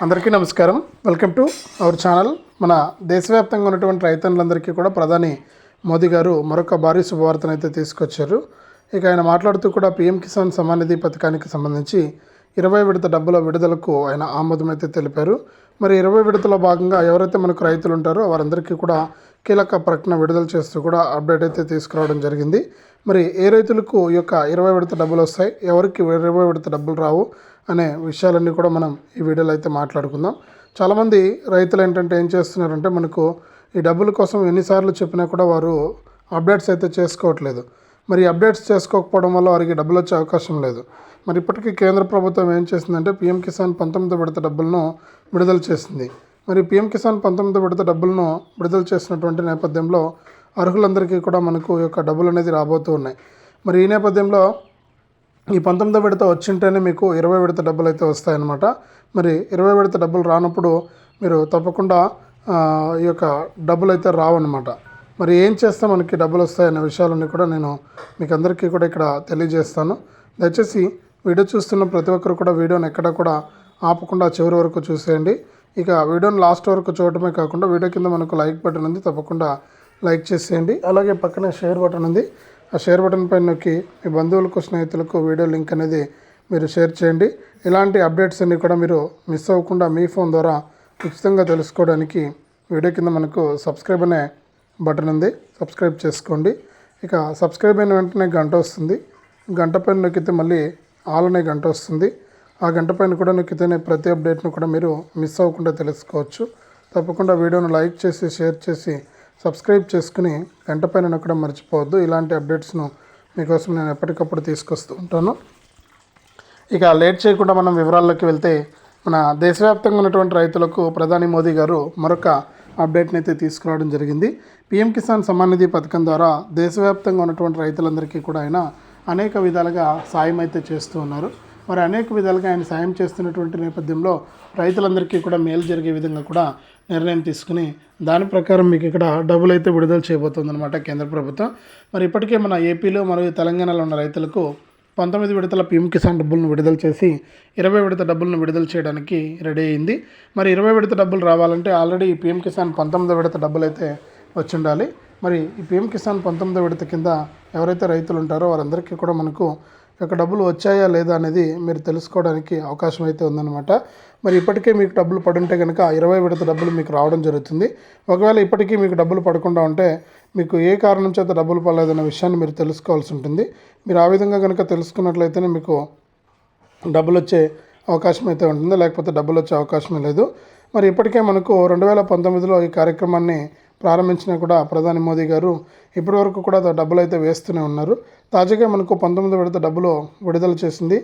అందరికీ నమస్కారం. Welcome to our channel. మన దేశవ్యాప్తంగా ఉన్నటువంటి రైతన్నులందరికీ కూడా ప్రధాని మోదీ గారు మరొక భారీ శుభవార్తను అయితే తీసుకొచ్చారు. ఇక ఆయన మాట్లాడుతూ కూడా పీఎం కిసాన్ సమ్మాన్ నిధి పథకానికి సంబంధించి 20 విడత డబ్బుల విడుదలకు ఆయన ఆమోదం అయితే తెలిపారు. మరి 20 విడతలో భాగంగా ఎవరైతే మనకు రైతులు ఉంటారో వారందరికీ కూడా కీలక ప్రకటన విడుదల చేస్తూ కూడా అప్డేట్ అయితే తీసుకురావడం జరిగింది. మరి ఏ రైతులకు ఈ యొక్క 20 విడత డబ్బులు వస్తాయి, ఎవరికి 20 విడత డబ్బులు రావు అనే విషయాలన్నీ కూడా మనం ఈ వీడియోలో అయితే మాట్లాడుకుందాం. చాలామంది రైతులు ఏంటంటే ఏం చేస్తున్నారంటే మనకు ఈ డబ్బుల కోసం ఎన్నిసార్లు చెప్పినా కూడా వారు అప్డేట్స్ అయితే చేసుకోవట్లేదు. మరి అప్డేట్స్ చేసుకోకపోవడం వల్ల వారికి డబ్బులు వచ్చే అవకాశం లేదు. మరి ఇప్పటికీ కేంద్ర ప్రభుత్వం ఏం చేసిందంటే పీఎం కిసాన్ 19 విడత డబ్బులను విడుదల చేసింది. మరి పీఎం కిసాన్ 19 విడత డబ్బులను విడుదల చేసినటువంటి నేపథ్యంలో అర్హులందరికీ కూడా మనకు ఈ యొక్క డబ్బులు అనేది రాబోతూ ఉన్నాయి. మరి ఈ నేపథ్యంలో ఈ 19 విడత వచ్చింటేనే మీకు 20 విడత డబ్బులు అయితే వస్తాయన్నమాట. మరి 20 విడత డబ్బులు రానప్పుడు మీరు తప్పకుండా ఈ యొక్క డబ్బులు అయితే రావన్నమాట. మరి ఏం చేస్తే మనకి డబ్బులు వస్తాయనే విషయాలన్నీ కూడా నేను మీకు అందరికీ కూడా ఇక్కడ తెలియజేస్తాను. దయచేసి వీడియో చూస్తున్న ప్రతి ఒక్కరు కూడా వీడియోని ఎక్కడ కూడా ఆపకుండా చివరి వరకు చూసేయండి. ఇక వీడియోని లాస్ట్ వరకు చూడటమే కాకుండా వీడియో కింద మనకు లైక్ బటన్ ఉంది, తప్పకుండా లైక్ చేసేయండి. అలాగే పక్కనే షేర్ బటన్ ఉంది, ఆ షేర్ బటన్ పైన నొక్కి మీ బంధువులకు స్నేహితులకు వీడియో లింక్ అనేది మీరు షేర్ చేయండి. ఇలాంటి అప్డేట్స్ అన్నీ కూడా మీరు మిస్ అవ్వకుండా మీ ఫోన్ ద్వారా ఉచితంగా తెలుసుకోవడానికి వీడియో కింద మనకు సబ్స్క్రైబ్ అనే బటన్ ఉంది, సబ్స్క్రైబ్ చేసుకోండి. ఇక సబ్స్క్రైబ్ అయిన వెంటనే గంట వస్తుంది, గంట పైన నొక్కితే మళ్ళీ ఆల్ అనే గంట వస్తుంది. ఆ గంట పైన కూడా నొక్కితేనే ప్రతి అప్డేట్ను కూడా మీరు మిస్ అవ్వకుండా తెలుసుకోవచ్చు. తప్పకుండా వీడియోను లైక్ చేసి షేర్ చేసి సబ్స్క్రైబ్ చేసుకుని గంట పైన నొక్కడం మర్చిపోవద్దు. ఇలాంటి అప్డేట్స్ను మీకోసం నేను ఎప్పటికప్పుడు తీసుకొస్తూ ఉంటాను. ఇక లేట్ చేయకుండా మనం వివరాల్లోకి వెళ్తే మన దేశవ్యాప్తంగా ఉన్నటువంటి రైతులకు ప్రధాని మోదీ గారు మరొక అప్డేట్ని అయితే తీసుకురావడం జరిగింది. పీఎం కిసాన్ సమ్మాన్ నిధి పథకం ద్వారా దేశవ్యాప్తంగా ఉన్నటువంటి రైతులందరికీ కూడా ఆయన అనేక విధాలుగా సాయం అయితే చేస్తూ ఉన్నారు. మరి అనేక విధాలుగా ఆయన సాయం చేస్తున్నటువంటి నేపథ్యంలో రైతులందరికీ కూడా మేలు జరిగే విధంగా కూడా నిర్ణయం తీసుకుని దాని ప్రకారం మీకు ఇక్కడ డబ్బులు అయితే విడుదల చేయబోతుందన్నమాట కేంద్ర ప్రభుత్వం. మరి ఇప్పటికే మన ఏపీలో మరియు తెలంగాణలో ఉన్న రైతులకు 19 విడతల పీఎం కిసాన్ డబ్బులను విడుదల చేసి 20 విడత డబ్బులను విడుదల చేయడానికి రెడీ అయింది. మరి 20 విడత డబ్బులు రావాలంటే ఆల్రెడీ ఈ పీఎం కిసాన్ 19 విడత డబ్బులు అయితే వచ్చి ఉండాలి. మరి ఈ పీఎం కిసాన్ 19 విడత కింద ఎవరైతే రైతులు ఉంటారో వారందరికీ కూడా మనకు యొక్క డబ్బులు వచ్చాయా లేదా అనేది మీరు తెలుసుకోవడానికి అవకాశం అయితే ఉందన్నమాట. మరి ఇప్పటికే మీకు డబ్బులు పడుంటే కనుక 20 విడత డబ్బులు మీకు రావడం జరుగుతుంది. ఒకవేళ ఇప్పటికీ మీకు డబ్బులు పడకుండా ఉంటే మీకు ఏ కారణం చేత డబ్బులు పడలేదన్న విషయాన్ని మీరు తెలుసుకోవాల్సి ఉంటుంది. మీరు ఆ విధంగా కనుక తెలుసుకున్నట్లయితేనే మీకు డబ్బులు వచ్చే అవకాశం అయితే ఉంటుంది, లేకపోతే డబ్బులు వచ్చే అవకాశమే లేదు. మరి ఇప్పటికే మనకు 2019లో ఈ కార్యక్రమాన్ని ప్రారంభించినా కూడా ప్రధాని మోదీ గారు ఇప్పటివరకు కూడా డబ్బులు అయితే వేస్తూనే ఉన్నారు. తాజాగా మనకు 19 విడత డబ్బులు విడుదల చేసింది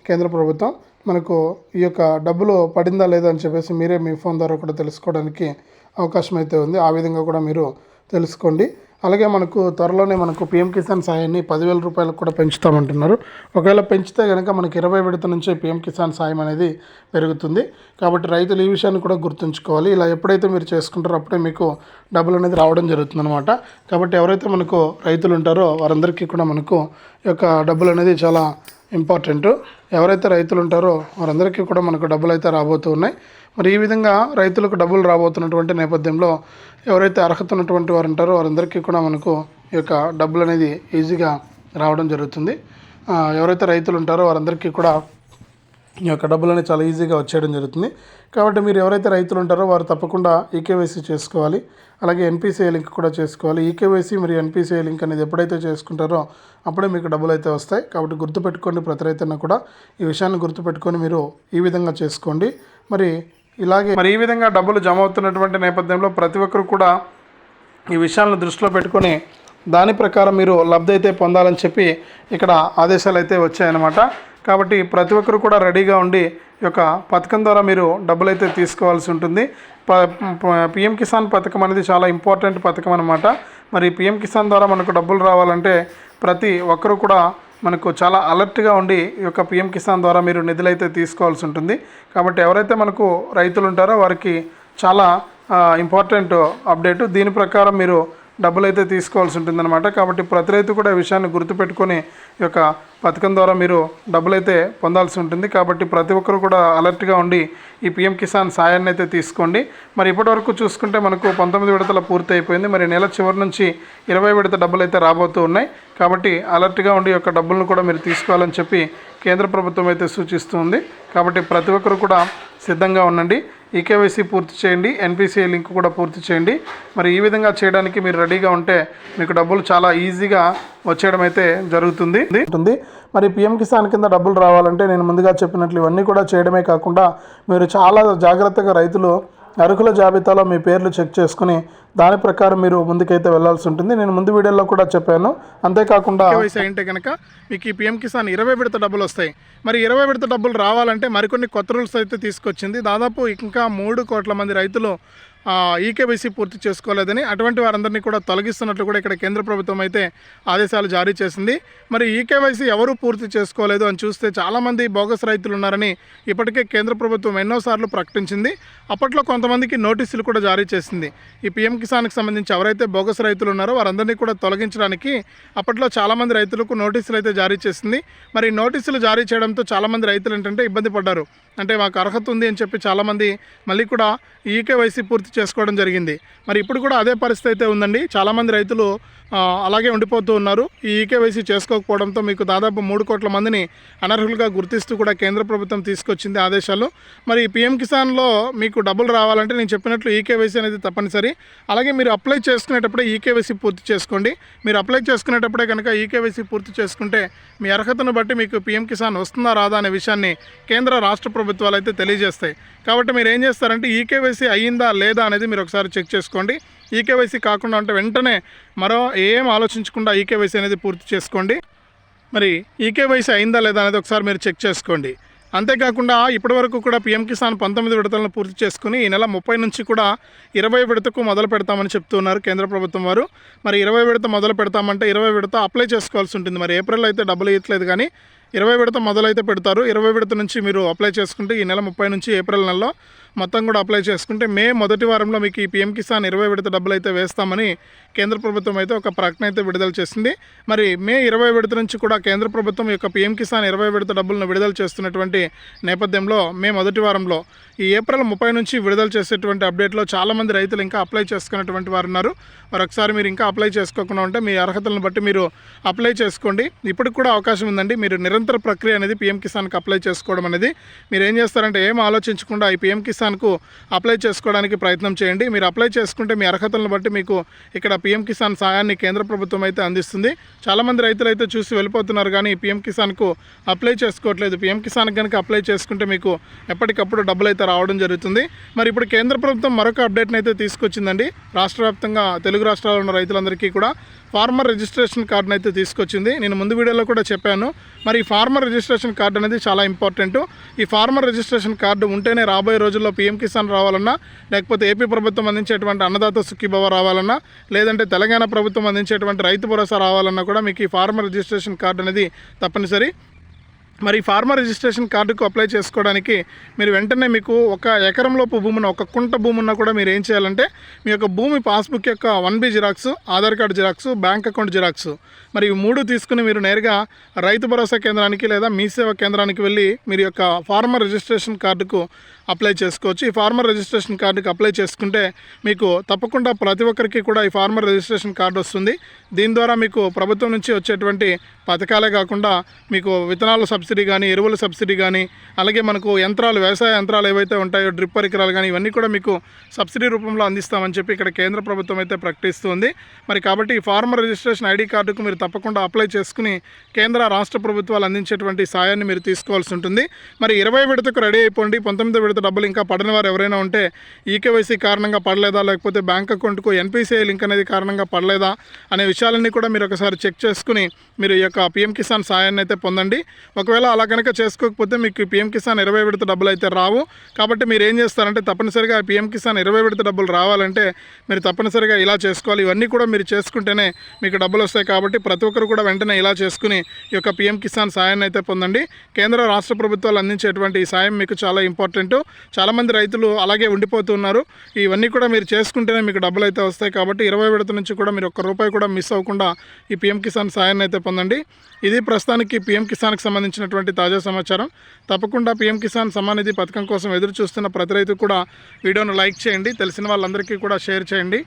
కేంద్ర ప్రభుత్వం. మనకు ఈ యొక్క డబ్బులు పడిందా లేదా అని చెప్పేసి మీరే మీ ఫోన్ ద్వారా కూడా తెలుసుకోవడానికి అవకాశం అయితే ఉంది. ఆ విధంగా కూడా మీరు తెలుసుకోండి. అలాగే మనకు త్వరలోనే మనకు పీఎం కిసాన్ సాయాన్ని 10,000 రూపాయలకు కూడా పెంచుతామంటున్నారు. ఒకవేళ పెంచితే కనుక మనకి 20 విడత నుంచే పీఎం కిసాన్ సాయం అనేది పెరుగుతుంది. కాబట్టి రైతులు ఈ విషయాన్ని కూడా గుర్తుంచుకోవాలి. ఇలా ఎప్పుడైతే మీరు చేసుకుంటారో అప్పుడే మీకు డబ్బులు అనేది రావడం జరుగుతుందన్నమాట. కాబట్టి ఎవరైతే మనకు రైతులు ఉంటారో వారందరికీ కూడా మనకు ఈ యొక్క డబ్బులు అనేది చాలా ఇంపార్టెంట్. ఎవరైతే రైతులు ఉంటారో వారందరికీ కూడా మనకు డబ్బులు అయితే రాబోతూ ఉన్నాయి. మరి ఈ విధంగా రైతులకు డబ్బులు రాబోతున్నటువంటి నేపథ్యంలో ఎవరైతే అర్హత ఉన్నటువంటి వారు ఉంటారో వారందరికీ కూడా మనకు ఈ యొక్క డబ్బులు అనేది ఈజీగా రావడం జరుగుతుంది. ఎవరైతే రైతులు ఉంటారో వారందరికీ కూడా ఈ యొక్క డబ్బులు అనేది చాలా ఈజీగా వచ్చేయడం జరుగుతుంది. కాబట్టి మీరు ఎవరైతే రైతులు ఉంటారో వారు తప్పకుండా ఈకేవైసీ చేసుకోవాలి. అలాగే ఎన్పిసిఐ లింక్ కూడా చేసుకోవాలి. ఈకేవైసీ మరియు ఎన్పిసిఐ లింక్ అనేది ఎప్పుడైతే చేసుకుంటారో అప్పుడే మీకు డబ్బులు అయితే వస్తాయి. కాబట్టి గుర్తుపెట్టుకోండి, ప్రతి రైతున్న కూడా ఈ విషయాన్ని గుర్తుపెట్టుకొని మీరు ఈ విధంగా చేసుకోండి. మరి ఈ విధంగా డబ్బులు జమ అవుతున్నటువంటి నేపథ్యంలో ప్రతి ఒక్కరు కూడా ఈ విషయాలను దృష్టిలో పెట్టుకొని దాని ప్రకారం మీరు లబ్ధి అయితే పొందాలని చెప్పి ఇక్కడ ఆదేశాలు అయితే వచ్చాయన్నమాట. కాబట్టి ప్రతి ఒక్కరు కూడా రెడీగా ఉండి ఈ యొక్క పథకం ద్వారా మీరు డబ్బులు అయితే తీసుకోవాల్సి ఉంటుంది. పీఎం కిసాన్ పథకం అనేది చాలా ఇంపార్టెంట్ పథకం అనమాట. మరి పీఎం కిసాన్ ద్వారా మనకు డబ్బులు రావాలంటే ప్రతి ఒక్కరు కూడా మనకు చాలా అలర్ట్గా ఉండి ఈ యొక్క పీఎం కిసాన్ ద్వారా మీరు నిధులైతే తీసుకోవాల్సి ఉంటుంది. కాబట్టి ఎవరైతే మనకు రైతులు ఉంటారో వారికి చాలా ఇంపార్టెంట్ అప్డేటు. దీని ప్రకారం మీరు డబ్బులు అయితే తీసుకోవాల్సి ఉంటుందన్నమాట. కాబట్టి ప్రతి రైతు కూడా ఈ విషయాన్ని గుర్తుపెట్టుకొని ఈ యొక్క పథకం ద్వారా మీరు డబ్బులు అయితే పొందాల్సి ఉంటుంది. కాబట్టి ప్రతి ఒక్కరు కూడా అలర్ట్గా ఉండి ఈ పిఎం కిసాన్ సాయాన్ని అయితే తీసుకోండి. మరి ఇప్పటివరకు చూసుకుంటే మనకు 19 విడతల పూర్తి అయిపోయింది. మరి నెల చివరి నుంచి 20 విడత డబ్బులు అయితే రాబోతూ ఉన్నాయి. కాబట్టి అలర్ట్గా ఉండి ఈ యొక్క డబ్బులను కూడా మీరు తీసుకోవాలని చెప్పి కేంద్ర ప్రభుత్వం అయితే సూచిస్తుంది. కాబట్టి ప్రతి ఒక్కరు కూడా సిద్ధంగా ఉండండి. ఈకేవైసీ పూర్తి చేయండి, ఎన్పిసిఐ లింక్ కూడా పూర్తి చేయండి. మరి ఈ విధంగా చేయడానికి మీరు రెడీగా ఉంటే మీకు డబ్బులు చాలా ఈజీగా వచ్చేయడం అయితే జరుగుతుంది. మరి పిఎం కిసాన్ కింద డబ్బులు రావాలంటే నేను ముందుగా చెప్పినట్లు ఇవన్నీ కూడా చేయడమే కాకుండా మీరు చాలా జాగ్రత్తగా రైతులు అర్హుల జాబితాలో మీ పేర్లు చెక్ చేసుకుని దాని ప్రకారం మీరు ముందుకైతే వెళ్లాల్సి ఉంటుంది. నేను ముందు వీడియోలో కూడా చెప్పాను. అంతేకాకుండా కేవైసీ అంటే కనుక మీకు ఈ పిఎం కిసాన్ 20 విడత డబ్బులు వస్తాయి. మరి 20 విడత డబ్బులు రావాలంటే మరికొన్ని కొత్త రూల్స్ అయితే తీసుకొచ్చింది. దాదాపు ఇంకా 3 కోట్ల మంది రైతులు ఈకేవైసీ పూర్తి చేసుకోలేదని, అటువంటి వారందరినీ కూడా తొలగిస్తున్నట్లు కూడా ఇక్కడ కేంద్ర ప్రభుత్వం అయితే ఆదేశాలు జారీ చేసింది. మరి ఈకేవైసీ ఎవరు పూర్తి చేసుకోలేదు అని చూస్తే చాలామంది బోగస్ రైతులు ఉన్నారని ఇప్పటికే కేంద్ర ప్రభుత్వం ఎన్నోసార్లు ప్రకటించింది. అప్పట్లో కొంతమందికి నోటీసులు కూడా జారీ చేసింది. ఈ పిఎం కిసాన్కి సంబంధించి ఎవరైతే బోగస్ రైతులు ఉన్నారో వారందరినీ కూడా తొలగించడానికి అప్పట్లో చాలామంది రైతులకు నోటీసులు అయితే జారీ చేసింది. మరి నోటీసులు జారీ చేయడంతో చాలామంది రైతులు ఏంటంటే ఇబ్బంది పడ్డారు. అంటే మాకు అర్హత ఉంది అని చెప్పి చాలామంది మళ్ళీ కూడా ఈకేవైసీ పూర్తి చేసుకోవడం జరిగింది. మరి ఇప్పుడు కూడా అదే పరిస్థితి అయితే ఉందండి. చాలామంది రైతులు అలాగే ఉండిపోతూ ఉన్నారు. ఈ ఈకేవైసీ చేసుకోకపోవడంతో మీకు దాదాపు 3 కోట్ల మందిని అనర్హులుగా గుర్తిస్తూ కూడా కేంద్ర ప్రభుత్వం తీసుకొచ్చింది ఆదేశాలు. మరి పిఎం కిసాన్లో మీకు డబ్బులు రావాలంటే నేను చెప్పినట్లు ఈకేవైసీ అనేది తప్పనిసరి. అలాగే మీరు అప్లై చేసుకునేటప్పుడే ఈకేవైసీ పూర్తి చేసుకోండి. మీరు అప్లై చేసుకునేటప్పుడే కనుక ఈకేవైసీ పూర్తి చేసుకుంటే మీ అర్హతను బట్టి మీకు పిఎం కిసాన్ వస్తుందా రాదా అనే విషయాన్ని కేంద్ర రాష్ట్ర ప్రభుత్వాలు అయితే తెలియజేస్తాయి. కాబట్టి మీరు ఏం చేస్తారంటే ఈకేవైసీ అయ్యిందా లేదా అనేది మీరు ఒకసారి చెక్ చేసుకోండి. ఈకేవైసీ కాకుండా అంటే వెంటనే ఏం ఆలోచించకుండా ఈకేవైసీ అనేది పూర్తి చేసుకోండి. మరి ఈకేవైసీ అయిందా లేదా అనేది ఒకసారి మీరు చెక్ చేసుకోండి. అంతేకాకుండా ఇప్పటివరకు కూడా పిఎం కిసాన్ 19 విడతలను పూర్తి చేసుకుని ఈ నెల 30 నుంచి కూడా 20 విడతకు మొదలు పెడతామని చెప్తున్నారు కేంద్ర ప్రభుత్వం వారు. మరి 20 విడత మొదలు పెడతామంటే 20 విడత అప్లై చేసుకోవాల్సి ఉంటుంది. మరి ఏప్రిల్ అయితే డబ్బులు ఇవ్వట్లేదు కానీ 20 విడత మొదలైతే పెడతారు. 20 విడత నుంచి మీరు అప్లై చేసుకుంటే ఈ నెల 30 నుంచి ఏప్రిల్ నెలలో మొత్తం కూడా అప్లై చేసుకుంటే మే మొదటి వారంలో మీకు ఈ పిఎం కిసాన్ 20 విడత డబ్బులు అయితే వేస్తామని కేంద్ర ప్రభుత్వం అయితే ఒక ప్రకటన అయితే విడుదల చేసింది. మరి మే 20 విడత నుంచి కూడా కేంద్ర ప్రభుత్వం యొక్క పిఎం కిసాన్ 20 విడత డబ్బులను విడుదల చేస్తున్నటువంటి నేపథ్యంలో మే మొదటి వారంలో ఈ ఏప్రిల్ 30 నుంచి విడుదల చేసేటువంటి అప్డేట్లో చాలామంది రైతులు ఇంకా అప్లై చేసుకున్నటువంటి వారు ఉన్నారు. మరి ఒకసారి మీరు ఇంకా అప్లై చేసుకోకుండా ఉంటే మీ అర్హతలను బట్టి మీరు అప్లై చేసుకోండి. ఇప్పటికి కూడా అవకాశం ఉందండి. మీరు నిరంతర ప్రక్రియ అనేది పిఎం కిసాన్కి అప్లై చేసుకోవడం అనేది మీరు ఏం చేస్తారంటే ఏం ఆలోచించకుండా ఈ పిఎం కిసాన్కు అప్లై చేసుకోవడానికి ప్రయత్నం చేయండి. మీరు అప్లై చేసుకుంటే మీ అర్హతలను బట్టి మీకు ఇక్కడ పిఎం కిసాన్ సాయాన్ని కేంద్ర ప్రభుత్వం అయితే అందిస్తుంది. చాలామంది రైతులు అయితే చూసి వెళ్ళిపోతున్నారు కానీ పిఎం కిసాన్కు అప్లై చేసుకోవట్లేదు. పిఎం కిసాన్ కనుక అప్లై చేసుకుంటే మీకు ఎప్పటికప్పుడు డబ్బులు అయితే రావడం జరుగుతుంది. మరి ఇప్పుడు కేంద్ర ప్రభుత్వం మరొక అప్డేట్ని అయితే తీసుకొచ్చిందండి. రాష్ట్ర వ్యాప్తంగా తెలుగు రాష్ట్రాల్లో ఉన్న రైతులందరికీ కూడా ఫార్మర్ రిజిస్ట్రేషన్ కార్డును అయితే తీసుకొచ్చింది. నేను ముందు వీడియోలో కూడా చెప్పాను. మరి ఈ ఫార్మర్ రిజిస్ట్రేషన్ కార్డు అనేది చాలా ఇంపార్టెంట్. ఈ ఫార్మర్ రిజిస్ట్రేషన్ కార్డు ఉంటేనే రాబోయే రోజుల్లో పిఎం కిసాన్ రావాలన్నా, లేకపోతే ఏపీ ప్రభుత్వం అందించేటువంటి అన్నదాత సుఖీభవ రావాలన్నా, లేదంటే తెలంగాణ ప్రభుత్వం అందించేటువంటి రైతు భరోసా రావాలన్నా కూడా మీకు ఈ ఫార్మర్ రిజిస్ట్రేషన్ కార్డు అనేది తప్పనిసరి. మరి ఫార్మర్ రిజిస్ట్రేషన్ కార్డుకు అప్లై చేసుకోవడానికి మీరు వెంటనే మీకు 1 ఎకరంలోపు భూమిన 1 కుంట భూమి ఉన్నా కూడా మీరు ఏం చేయాలంటే మీ యొక్క భూమి పాస్బుక్ యొక్క 1B xerox, Aadhaar card xerox, bank account xerox, మరి ఇవి 3 తీసుకుని మీరు నేరుగా రైతు భరోసా కేంద్రానికి లేదా మీ సేవా కేంద్రానికి వెళ్ళి మీరు యొక్క ఫార్మర్ రిజిస్ట్రేషన్ కార్డుకు అప్లై చేసుకోవచ్చు. ఈ ఫార్మర్ రిజిస్ట్రేషన్ కార్డుకి అప్లై చేసుకుంటే మీకు తప్పకుండా ప్రతి ఒక్కరికి కూడా ఈ ఫార్మర్ రిజిస్ట్రేషన్ కార్డు వస్తుంది. దీని ద్వారా మీకు ప్రభుత్వం నుంచి వచ్చేటువంటి పథకాలే కాకుండా మీకు విత్తనాల సబ్సిడీ కానీ, ఎరువుల సబ్సిడీ కానీ, అలాగే మనకు యంత్రాలు, వ్యవసాయ యంత్రాలు ఏవైతే ఉంటాయో డ్రిప్ పరికరాలు కానీ ఇవన్నీ కూడా మీకు సబ్సిడీ రూపంలో అందిస్తామని చెప్పి ఇక్కడ కేంద్ర ప్రభుత్వం అయితే ప్రకటిస్తుంది. మరి కాబట్టి ఈ ఫార్మర్ రిజిస్ట్రేషన్ ఐడి కార్డుకు మీరు తప్పకుండా అప్లై చేసుకుని కేంద్ర రాష్ట్ర ప్రభుత్వాలు అందించేటువంటి సాయాన్ని మీరు తీసుకోవాల్సి ఉంటుంది. మరి 20 విడతకు రెడీ అయిపోండి. 19 విడత డబ్బులు ఇంకా పడని వారు ఎవరైనా ఉంటే ఈకేవైసీ కారణంగా పడలేదా, లేకపోతే బ్యాంక్ అకౌంట్కు ఎన్పిసిఐ లింక్ అనేది కారణంగా పడలేదా అనే విషయాలన్నీ కూడా మీరు ఒకసారి చెక్ చేసుకుని మీరు ఈ యొక్క పిఎం కిసాన్ సాయాన్ని అయితే పొందండి. ఒకవేళ అలా కనుక చేసుకోకపోతే మీకు పిఎం కిసాన్ 20 విడత డబ్బులు అయితే రావు. కాబట్టి మీరు ఏం చేస్తారంటే తప్పనిసరిగా పిఎం కిసాన్ 20 విడత డబ్బులు రావాలంటే మీరు తప్పనిసరిగా ఇలా చేసుకోవాలి. ఇవన్నీ కూడా మీరు చేసుకుంటేనే మీకు డబ్బులు వస్తాయి. కాబట్టి ప్రతి ఒక్కరు కూడా వెంటనే ఇలా చేసుకుని ఈ యొక్క పిఎం కిసాన్ సాయాన్ని అయితే పొందండి. కేంద్ర రాష్ట్ర ప్రభుత్వాలు అందించేటువంటి ఈ సాయం మీకు చాలా ఇంపార్టెంట్. చాలామంది రైతులు అలాగే ఉండిపోతున్నారు. ఇవన్నీ కూడా మీరు చేసుకుంటేనే మీకు డబ్బులు అయితే వస్తాయి. కాబట్టి 20వ విడత నుంచి కూడా మీరు ₹1 కూడా మిస్ అవ్వకుండా ఈ పీఎం కిసాన్ సాయాన్ని అయితే పొందండి. ఇది ప్రస్తుతానికి పీఎం కిసాన్కి సంబంధించినటువంటి తాజా సమాచారం. తప్పకుండా పీఎం కిసాన్ సమ్మాన్ నిధి పథకం కోసం ఎదురు చూస్తున్న ప్రతి రైతు కూడా వీడియోను లైక్ చేయండి, తెలిసిన వాళ్ళందరికీ కూడా షేర్ చేయండి.